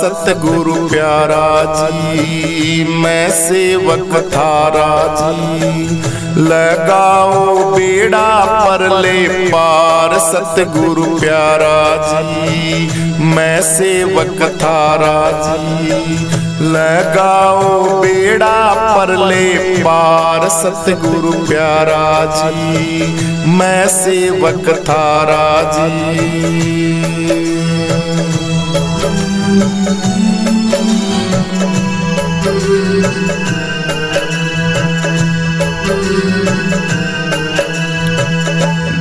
सतगुरु प्यारा जी, मैं सेवक थारा जी। लगाओ बेड़ा पर ले पार सतगुरु प्यारा जी, मैं सेवक थारा जी। लगाओ बेड़ा पर ले पार सतगुरु प्यारा जी, मैं सेवक थारा जी।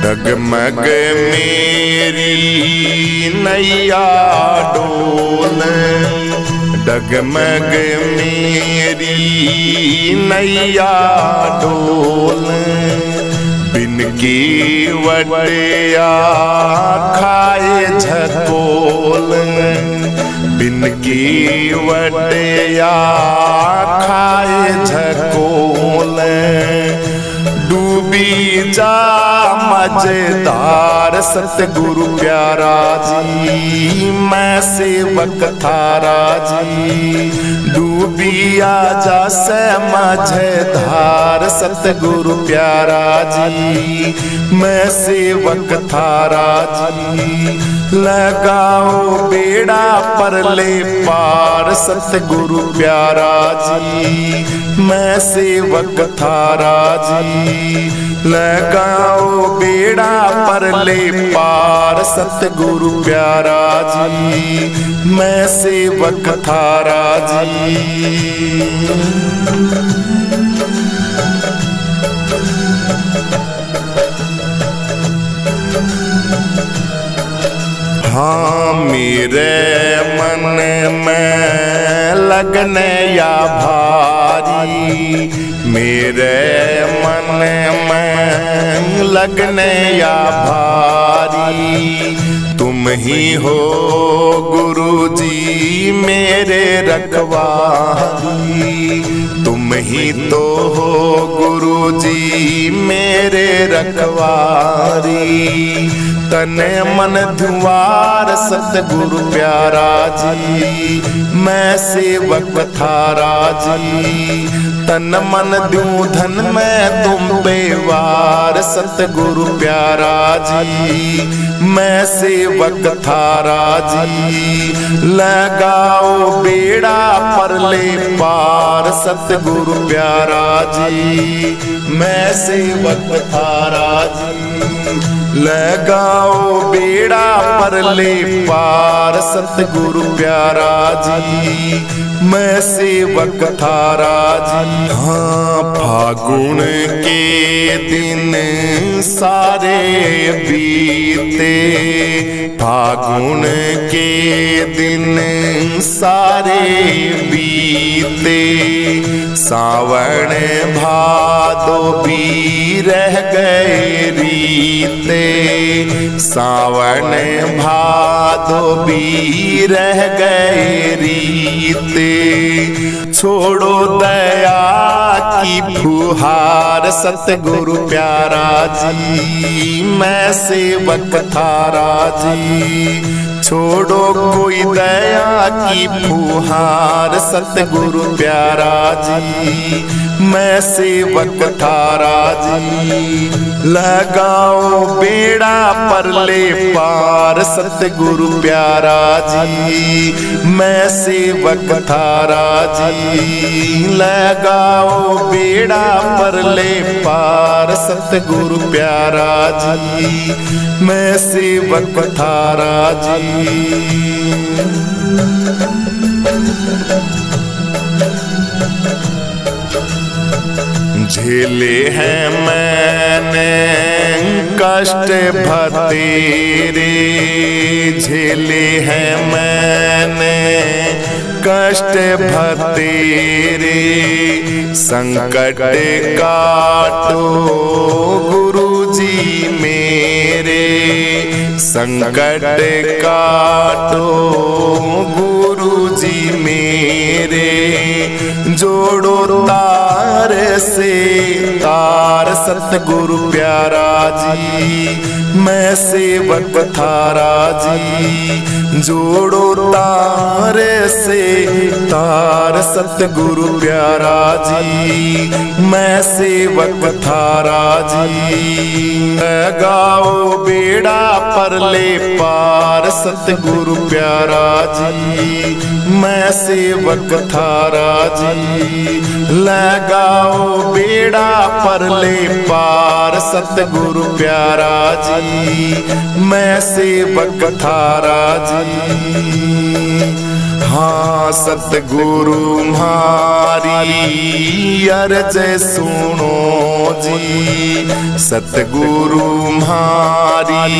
डगमग मेरी नैया डोले, डगमग मेरी नैया डोले। बिन केवड़िया खाए झकोल, बिन केवड़िया खाए झकोल। डूबी जा मजेदार सतगुरु प्यारा जी, मैं सेवक थारा जी। डूबी आजा से मजेदार सतगुरु प्यारा जी, मैं सेवक थारा जी। लगाओ बेड़ा पर ले पार सतगुरु प्यारा जी, मैं सेवक थारा जी। लगाओ बेड़ा पर ले पार सतगुरु प्यारा जी, मैं सेवक थारा जी। हाँ मेरे मन में लगने या भारी, मेरे मन में लगने या भारी। तुम ही हो गुरुजी मेरे रखवारी, तुम ही तो हो गुरुजी मेरे रखवारी। तन मन धुआर सतगुरु प्यारा जी, मैं सेवक थारा जी। तन मन दूं धन में तुम बेवार सतगुरु प्यारा जी, मैं सेवक थारा जी। लगाओ बेड़ा पर ले पार सतगुरु प्यारा जी, मैं सेवक थारा जी। लगाओ बेड़ा पर ले पार सतगुरु प्यारा जी, मैं सेवक थारा जी। हाँ फागुन के दिन सारे बीते, फागुन के दिन सारे बीते। सावन भादो भी रह गए रीते, सावन भादो भी रह गए रीते। छोड़ो दया की फुहार सतगुरु प्यारा जी, मैं सेवक थारा जी। छोड़ो कोई दया की फुहार सतगुरु प्यारा जी, मैं सेवक थारा जी। लगाओ बेड़ा पर ले पार सतगुरु प्यारा जी, मैं सेवक थारा जी। लगाओ बेड़ा पर ले पार सतगुरु प्यारा जी, मैं सेवक थारा जी। झेले हैं मैंने कष्ट भतेरे, झेले हैं मैंने कष्ट भतेरे। संकट काटो गुरुजी मेरे, संकट काटो गुरुजी मेरे। जोड़ो तार से तार सतगुरु प्यारा जी, मैं सेवक थारा जी। जोड़ो तारे से तार सतगुरु प्यारा जी, मैं सेवक थारा जी। लगाओ बेड़ा पर ले पार सतगुरु प्यारा जी, मैं सेवक थारा जी। लगाओ बेड़ा पर ले पार सतगुरु प्यारा जी, मैं सेवक थारा जी। हाँ सतगुरु म्हारी अर्ज सुनो जी, सतगुरु म्हारी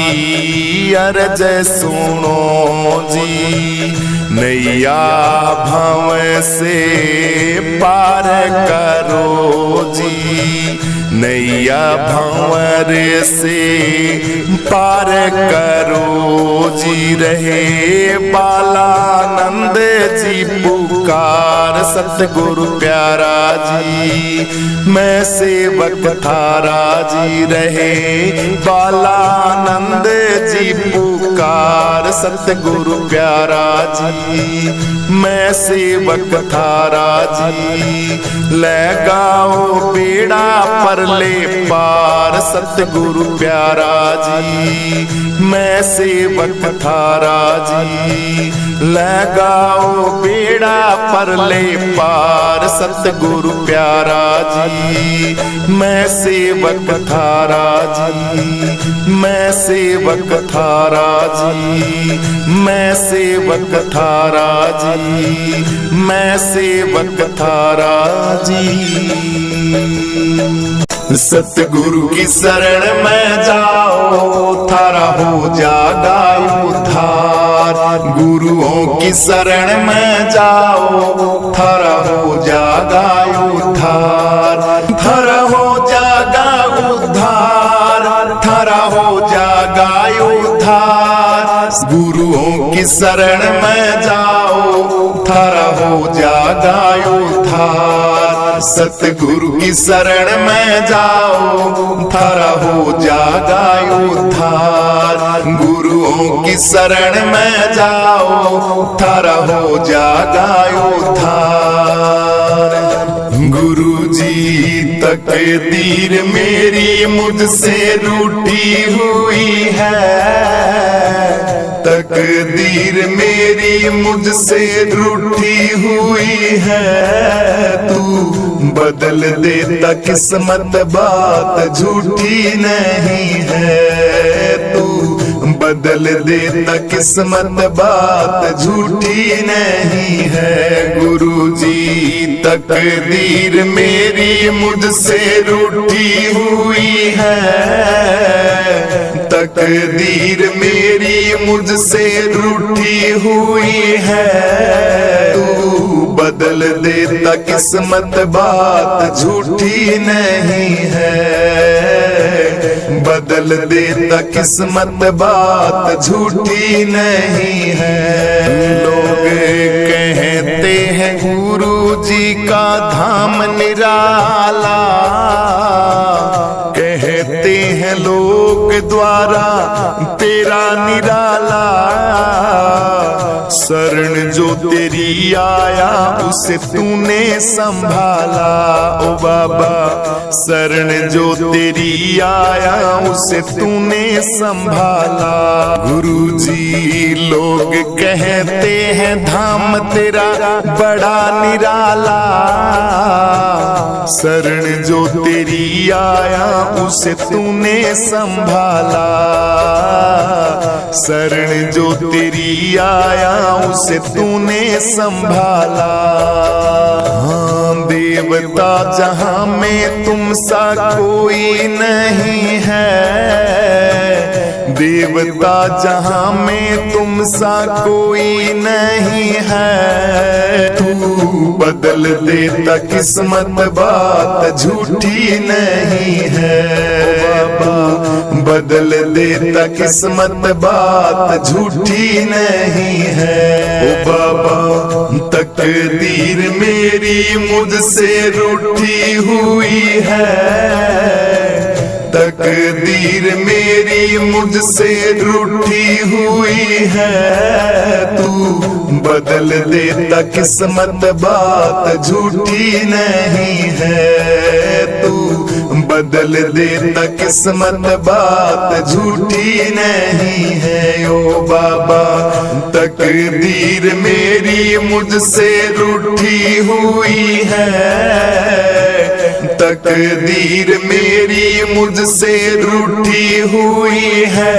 अर्ज सुनो जी। नैया भव से पार करो जी, नैया भंवर से पार करो जी। रहे बालानंद जी पुकार सतगुरु प्यारा जी, मैं सेवक थारा जी। रहे बालानंद जी पुकार सतगुरु प्यारा जी, मैं सेवक थारा जी। लगाओ बेड़ा पर ले पार सतगुरु प्यारा जी, मैं सेवक थारा जी। लगाओ बेड़ा पर ले पार सतगुरु प्यारा जी, मैं सेवक थारा जी। मैं सेवक थारा जी, मैं सेवक थारा जी, मैं सेवक थारा जी। सतगुरु की शरण में जाओ थारा हो जागा उद्धार। गुरुओं की शरण में जाओ थारा हो जागा उद्धार। थारा हो जागा उद्धार, थारा हो जागा उद्धार। गुरुओं की शरण में जाओ थारा हो जागा उद्धार। सतगुरु की शरण में जाओ थारा हो जागा उद्धार। गुरुओं की शरण में जाओ थारा हो जागा उद्धार। गुरु जी तकदीर मेरी मुझसे रूठी हुई है, तकदीर मेरी मुझसे रूठी हुई है। तू बदल देता किस्मत बात झूठी नहीं है। तू बदल देता किस्मत बात झूठी नहीं है। गुरु जी तकदीर मेरी मुझसे रूठी हुई है, तकदीर मेरी मुझसे रूठी हुई है। तू बदल देता किस्मत बात झूठी नहीं है। बदल देता किस्मत बात झूठी नहीं है। लोग कहते हैं गुरु जी का धाम निराला, कहते हैं लोग द्वारा तेरा निराला। शरण जो तेरी आया उसे तूने संभाला ओ बाबा। शरण जो तेरी आया उसे तूने संभाला। गुरु जी लोग कहते हैं धाम तेरा बड़ा निराला। शरण जो तेरी आया उसे तूने संभाला। शरण जो तेरी आया उसे तूने संभाला। हाँ देवता जहां में तुम सा कोई नहीं है। देवता जहां में तुम सा कोई नहीं है। तू बदल देता किस्मत बात झूठी नहीं है। बदल देता किस्मत बात झूठी नहीं है। ओ बाबा तकदीर मेरी मुझसे रूठी हुई है, तकदीर मेरी मुझसे रूठी हुई है, तू बदल देता किस्मत बात झूठी नहीं है, तू बदल देता किस्मत बात झूठी नहीं है। ओ बाबा तकदीर मेरी मुझसे रूठी हुई है, तकदीर मेरी मुझसे रूठी हुई है,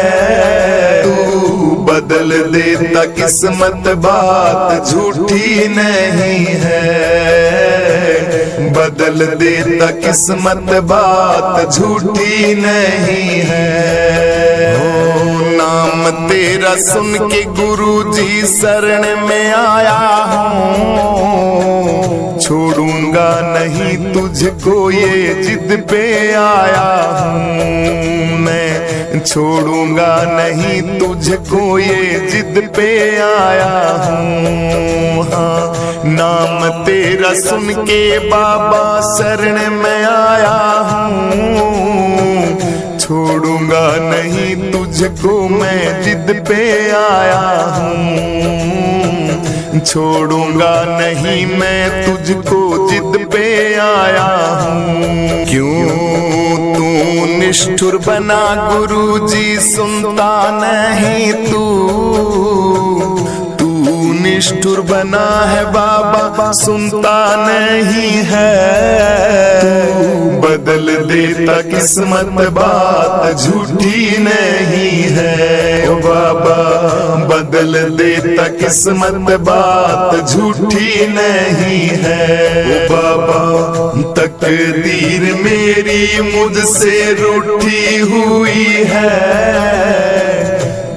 तू बदल देता किस्मत बात झूठी नहीं है, बदल देता किस्मत बात झूठी नहीं है। ओ नाम तेरा सुन के गुरुजी शरण में आया हूँ, छोड़ूंगा नहीं तुझको ये जिद पे आया हूँ मैं, छोड़ूंगा नहीं तुझको ये जिद पे आया हूँ। हाँ नाम तेरा सुन के बाबा शरण में आया हूँ, छोड़ूंगा नहीं तुझको मैं जिद पे आया हूँ, छोड़ूंगा नहीं मैं तुझको जिद पे आया हूँ। क्यों तू निष्ठुर बना गुरुजी सुनता नहीं, तू निष्ठुर बना है बाबा सुनता नहीं है, तू बदल देता किस्मत बात झूठी नहीं है। ओ बाबा बदल देता किस्मत बात झूठी नहीं है। ओ बाबा तकदीर मेरी मुझसे रूठी हुई है,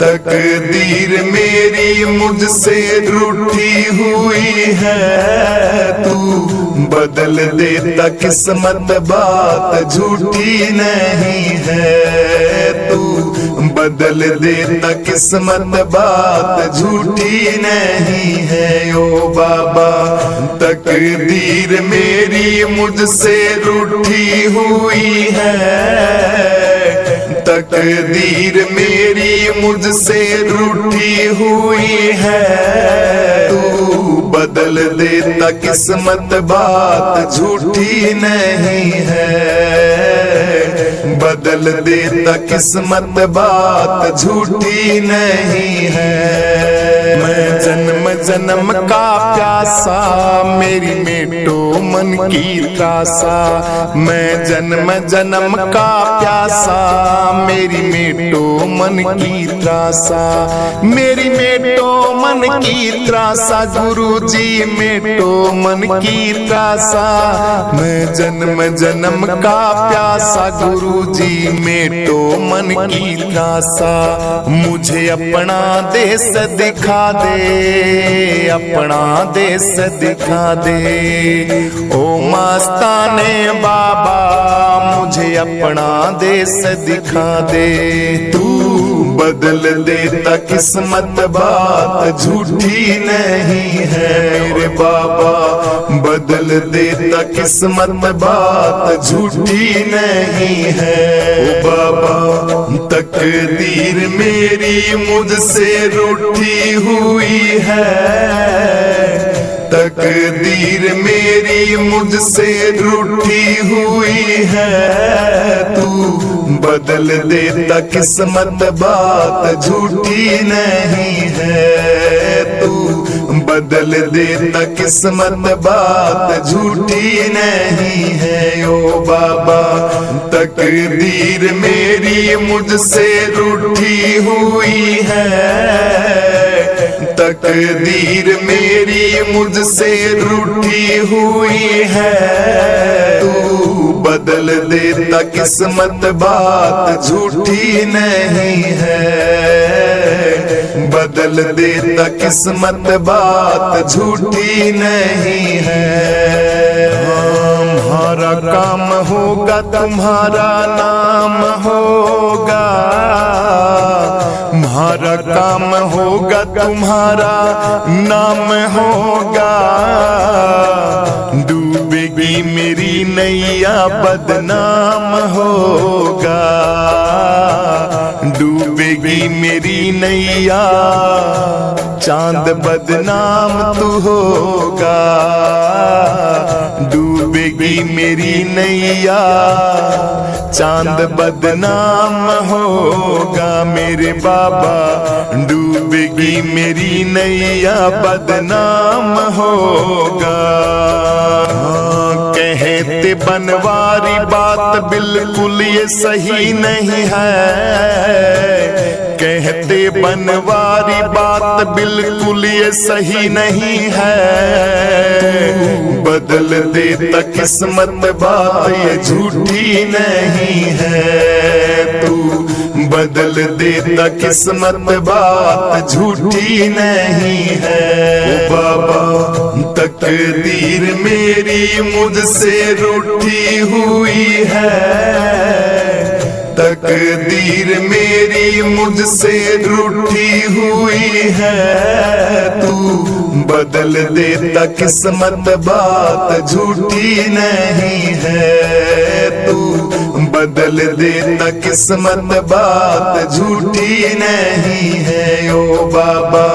तकदीर मेरी मुझसे रूठी हुई है, तू बदल देता किस्मत बात झूठी नहीं है, तू बदल देता किस्मत बात झूठी नहीं है। ओ बाबा तकदीर मेरी मुझसे रूठी हुई है, तकदीर मेरी मुझसे रूठी हुई है, तू बदल देता किस्मत बात झूठी नहीं है, बदल देता किस्मत बात झूठी नहीं है। मैं जन्म जन्म का प्यासा मेरी मेटो मन की त्रासा, मैं जन्म जन्म का प्यासा मेरी मेटो मन की त्रासा, मेरी मेटो मन की त्रासा गुरुजी मेटो मन की त्रासा, मैं जन्म जन्म का प्यासा गुरुजी मेटो मन की त्रासा। मुझे अपना देश दिखा दे, अपना देश दिखा दे, ओ मस्ताने बाबा मुझे अपना देश दिखा दे। तू बदल देता किस्मत बात झूठी नहीं है मेरे बाबा, बदल देता किस्मत बात झूठी नहीं है। ओ बाबा तकदीर मेरी मुझसे रूठी हुई है, तकदीर मेरी मुझसे रूठी हुई है, तू बदल देता किस्मत बात झूठी नहीं है, तू बदल देता किस्मत बात झूठी नहीं है। ओ बाबा तकदीर मेरी मुझसे रूठी हुई है, तकदीर मेरी मुझसे रूठी हुई है, तू बदल देता किस्मत बात झूठी नहीं है, बदल देता किस्मत बात झूठी नहीं है। हमारा काम होगा तुम्हारा नाम होगा, हमारा काम होगा तुम्हारा नाम होगा, डूबेगी मेरी नैया बदनाम होगा, डूबेगी मेरी नैया चांद बदनाम तू होगा, डूबेगी मेरी नैया चांद बदनाम होगा। मेरे बाबा डूबेगी मेरी नैया बदनाम होगा। कहते बनवारी बात बिल्कुल ये सही नहीं है, कहते बनवारी बात बिल्कुल ये सही नहीं है। बदल देता किस्मत बात ये झूठी नहीं है, तू बदल देता किस्मत बात झूठी नहीं है। ओ बाबा तकदीर मेरी मुझसे रूठी हुई है, तकदीर मेरी मुझसे रूठी हुई है। तू बदल देता किस्मत बात झूठी नहीं है, तू बदल देता किस्मत बात झूठी नहीं है। ओ बाबा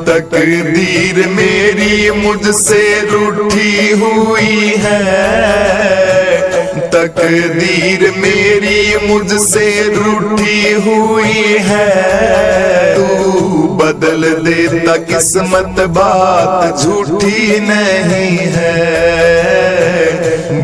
तकदीर मेरी मुझसे रूठी हुई है, तकदीर मेरी मुझसे रूठी हुई है। तू बदल देता किस्मत बात झूठी नहीं है,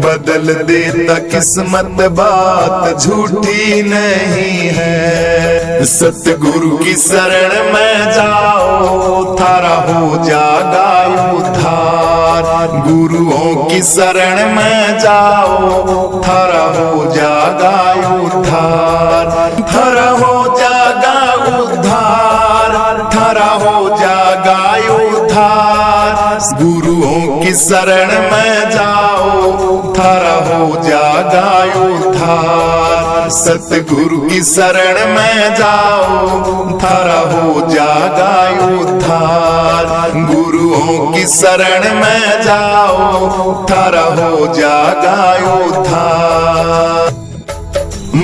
बदल देता किस्मत बात झूठी नहीं है। सतगुरु की शरण में जाओ थारा हो जागा उद्धार, गुरुओं की शरण में जाओ थारा हो जागा उद्धार, थारा हो जागा उद्धार, थारा हो जागा उद्धार। गुरुओं की शरण में जाओ थारा हो जागा उद्धार, सतगुरु की शरण में जाओ थारा हो जागा उद्धार। गुरुओं की शरण में जाओ थारा हो जागा उद्धार।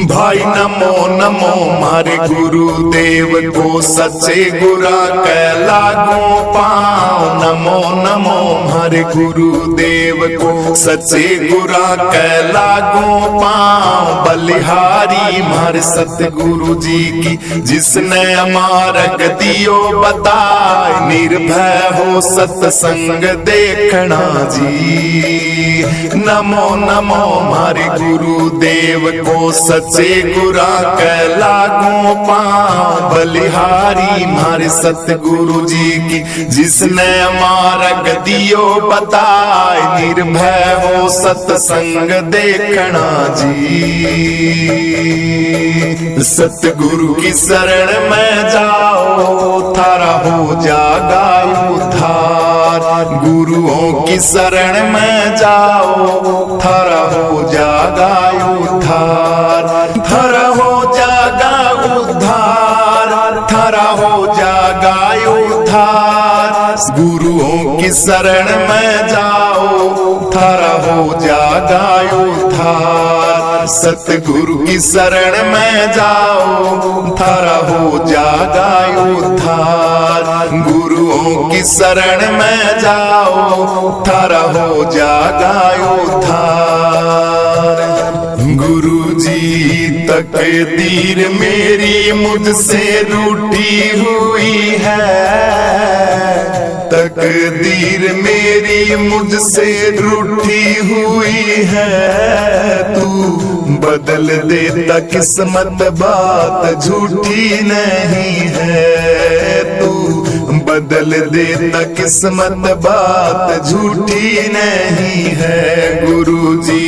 भाई नमो नमो मारे गुरुदेव को सच्चे गुरा के लागू पाओ, नमो नमो मारे गुरुदेव को सच्चे गुरा के लागू पाओ। बलिहारी मारे सतगुरु जी की जिसने मार्ग दियो बताए, निर्भय हो सत्संग देखना जी। नमो नमो मारे गुरुदेव को सच्चे गुरा के लागू पाओ। बलिहारी मारे सतगुरु जी की जिसने मार्ग दियो बताए, निर्भय हो सत्संग देखना जी। सतगुरु की शरण में जाओ थारा हो जागा उद्धार, गुरुओं की शरण में जाओ थारा हो जागा उद्धार, थारा हो जागा उद्धार, थारा हो जागा उद्धार। गुरुओं की शरण में जाओ थारा हो जागा उद्धार, सतगुरु की शरण में जाओ थारा हो जागा उद्धार। गुरुओं की शरण में जाओ थारा हो जागा उद्धार। गुरु जी तकदीर मेरी मुझसे रूठी हुई है, तकदीर मेरी मुझसे रूठी हुई है। तू बदल देता किस्मत बात झूठी नहीं है, तू बदल देता किस्मत बात झूठी नहीं है। गुरु जी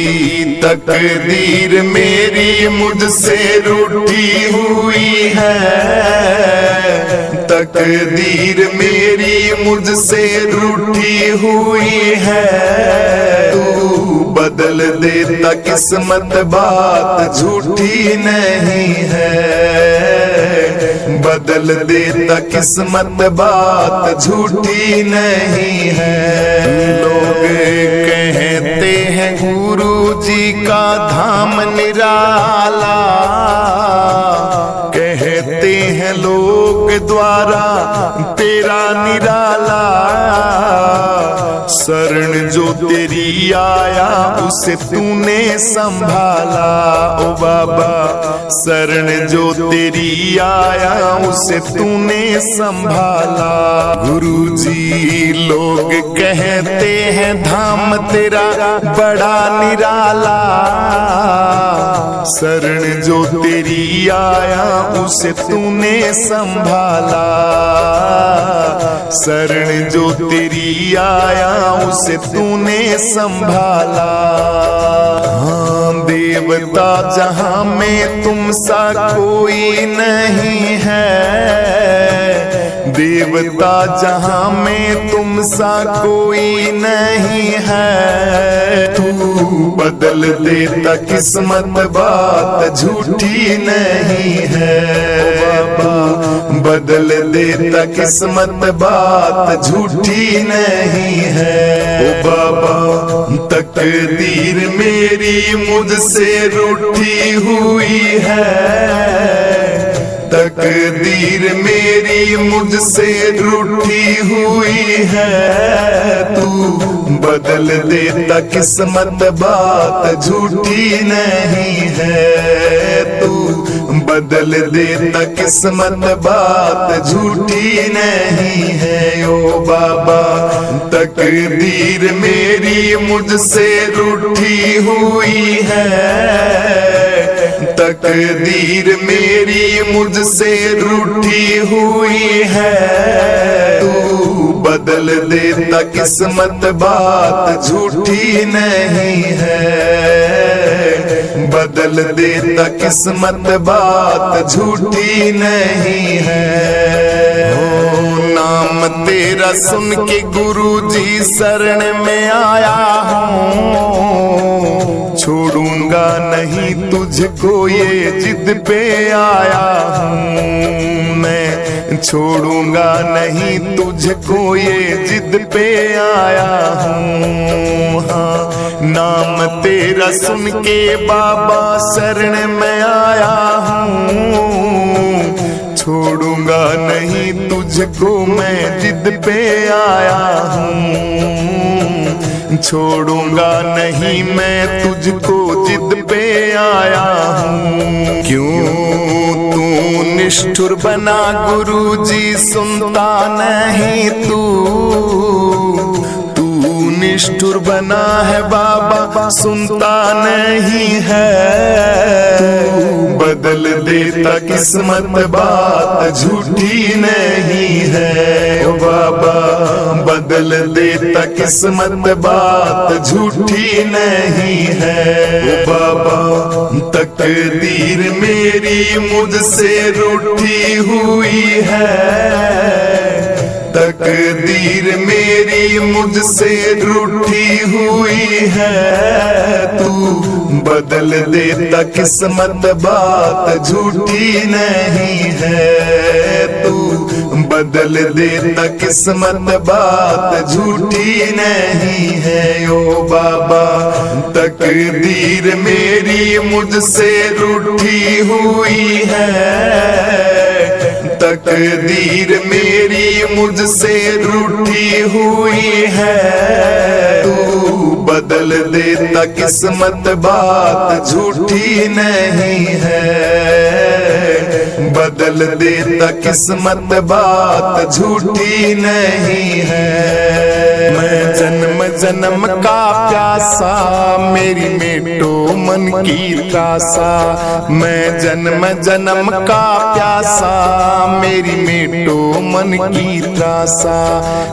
तकदीर मेरी मुझसे रूठी हुई है, तकदीर मेरी मुझसे रूठी हुई है। तू बदल देता किस्मत बात झूठी नहीं है, बदल देता किस्मत बात झूठी नहीं है। लोग कहते हैं गुरु जी का धाम निराला, कहते हैं लोग द्वारा तेरा निराला। शरण जो तेरी आया उसे तूने संभाला, ओ बाबा शरण जो तेरी आया उसे तूने संभाला। गुरुजी लोग कहते हैं धाम तेरा बड़ा निराला, शरण जो तेरी आया उसे तूने संभाला। शरण जो तेरी आया उसे तूने संभाला। हाँ देवता जहां में तुम सा कोई नहीं है, देवता जहां में तुम सा कोई नहीं है। तू बदल देता किस्मत बात झूठी नहीं है, बाबा बदल देता किस्मत बात झूठी नहीं है। ओ बाबा तकदीर मेरी मुझसे रूठी हुई है, तकदीर मेरी मुझसे रूठी हुई है। तू बदल देता किस्मत बात झूठी नहीं है, तू बदल देता किस्मत बात झूठी नहीं है। ओ बाबा तकदीर मेरी मुझसे रूठी हुई है, तकदीर मेरी मुझसे रूठी हुई है। तू बदल देता किस्मत बात झूठी नहीं है, बदल देता किस्मत बात झूठी नहीं है। ओ नाम तेरा सुन के गुरुजी शरण में आया हूँ, छोड़ूंगा नहीं तुझको ये जिद पे आया हूँ। मैं छोड़ूंगा नहीं तुझको ये जिद पे आया हूँ। हाँ नाम तेरा सुन के बाबा शरण में आया हूँ, छोड़ूंगा नहीं तुझको मैं जिद पे आया हूँ। छोड़ूंगा नहीं मैं तुझको जिद पे आया हूँ। क्यों तू निष्ठुर बना गुरुजी सुनता नहीं तू, निष्ठुर बना है बाबा सुनता नहीं है। बदल देता किस्मत बात झूठी नहीं है, ओ बाबा बदल देता किस्मत बात झूठी नहीं है। ओ बाबा तकदीर मेरी मुझसे रूठी हुई है, तकदीर मेरी मुझसे रूठी हुई है। तू बदल देता किस्मत बात झूठी नहीं है, तू बदल देता किस्मत बात झूठी नहीं है। ओ बाबा तकदीर मेरी मुझसे रूठी हुई है, तकदीर मेरी मुझसे रूठी हुई है। तू बदल देता किस्मत बात झूठी नहीं है, बदल देता किस्मत बात झूठी नहीं है। मैं जन्म जन्म का प्यासा मेरी मेटो मन की त्रासा, मैं जन्म जन्म का प्यासा मेरी मेटो मन की त्रासा,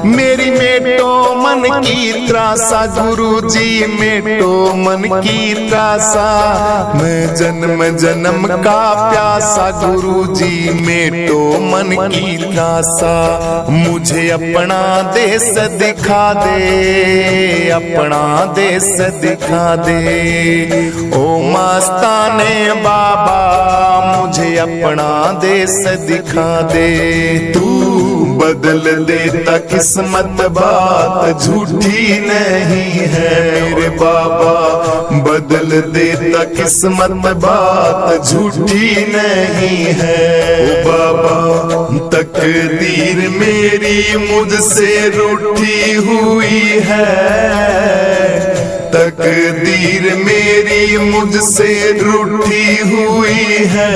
मेरी मेटो मन की त्रासा गुरुजी मेटो मन की त्रासा। मैं जन्म जन्म का प्यासा गुरुजी मेटो मन की त्रासा। मुझे अपना देश दिखा दे, अपना देश दिखा दे। ओ मस्ताने बाबा मुझे अपना देश दिखा दे। तू बदल देता किस्मत, बात झूठी नहीं है मेरे बाबा। बदल देता किस्मत, बात झूठी नहीं है ओ बाबा। तकदीर मेरी मुझसे रूठी हुई है, तकदीर मेरी मुझसे रूठी हुई है।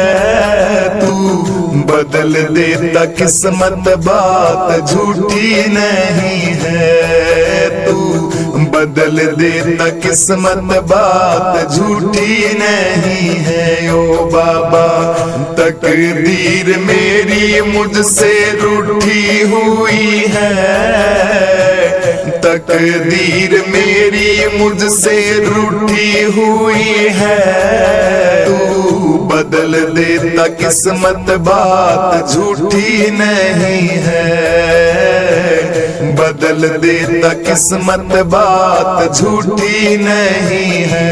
तू बदल देता किस्मत, बात झूठी नहीं है। तू बदल देता किस्मत, बात झूठी नहीं है ओ बाबा। तकदीर मेरी मुझसे रूठी हुई है, तकदीर मेरी मुझसे रूठी हुई है। तू बदल देता किस्मत, बात झूठी नहीं है। बदल देता किस्मत, बात झूठी नहीं है।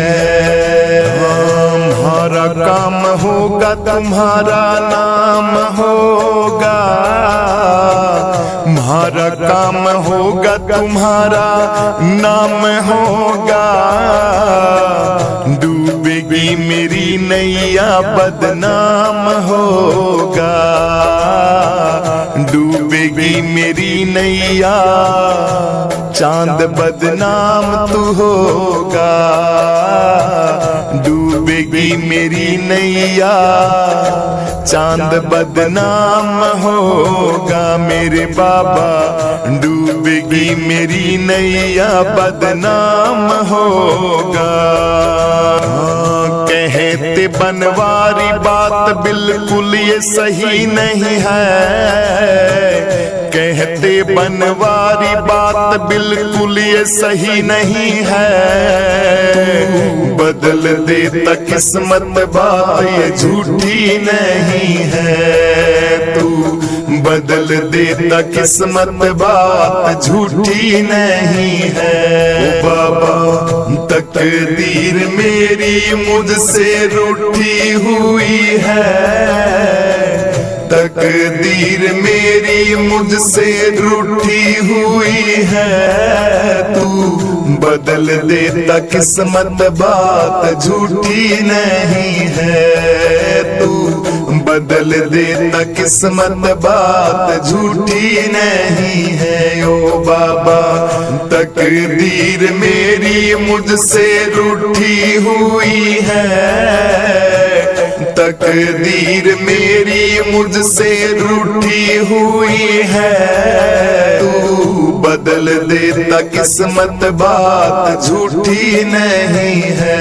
हमारा काम होगा, तुम्हारा नाम होगा। हमारा काम होगा, तुम्हारा नाम होगा। डूबेगी मेरी नैया, बदनाम होगा। डूबेगी मेरी नैया, चांद बदनाम तू होगा। डूबेगी मेरी नैया, चांद बदनाम होगा मेरे बाबा। डूबेगी मेरी नैया, बदनाम होगा। कहते बनवारी बात बिल्कुल ये सही नहीं है। कहते बनवारी बात बिल्कुल ये सही नहीं है। बदल देता किस्मत, बात ये झूठी नहीं है। तू बदल देता किस्मत, बात झूठी नहीं है ओ बाबा। तकदीर मेरी मुझसे रूठी हुई है, तकदीर मेरी मुझसे रूठी हुई है। तू बदल देता किस्मत, बात झूठी नहीं है। तू बदल देता किस्मत, बात झूठी नहीं है ओ बाबा। तकदीर मेरी मुझसे रूठी हुई है, तकदीर मेरी मुझसे रूठी हुई है। तू बदल देता किस्मत, बात झूठी नहीं है।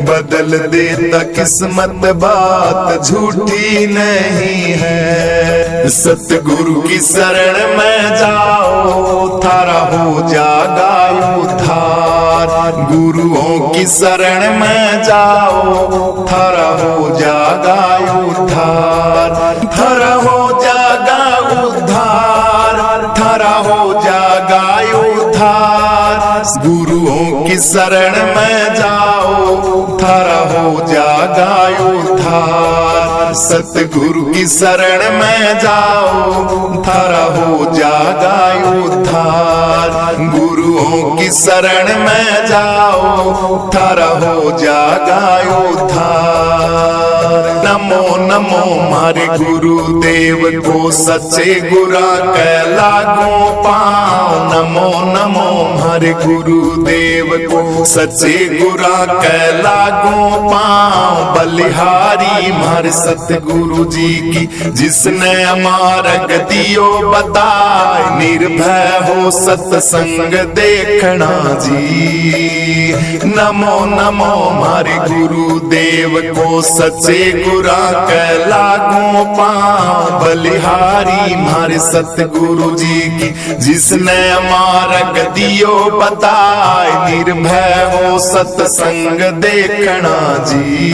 बदल देता किस्मत, बात झूठी नहीं है। सतगुरु की शरण में जाओ, थारा हो जागा उद्धार। गुरुओं की शरण में जाओ, थारा हो जागा उद्धार। थारा हो जागा उद्धार, थारा हो जागा उद्धार। गुरुओं की शरण में जाओ, थारा हो जागा उद्धार। सतगुरु की शरण में जाओ, थारा हो जागा उद्धार। गुरुओं की शरण में जाओ, थारा हो जागा उद्धार। नमो नमो मारे गुरुदेव को, सच्चे गुरा के लागो पाओ। नमो नमो मारे गुरुदेव को, सच्चे गुरा के लागो पाओ। बलिहारी मारे सतगुरु जी की, जिसने मार्ग दियो बताए। निर्भय हो सत्संग देखना जी। नमो नमो मारे गुरुदेव को, सच्चे गुरा के लागो पाओ। बलिहारी मारे सतगुरु जी की, जिसने मार्ग दियो बताए। निर्भय हो सत्संग देखना जी।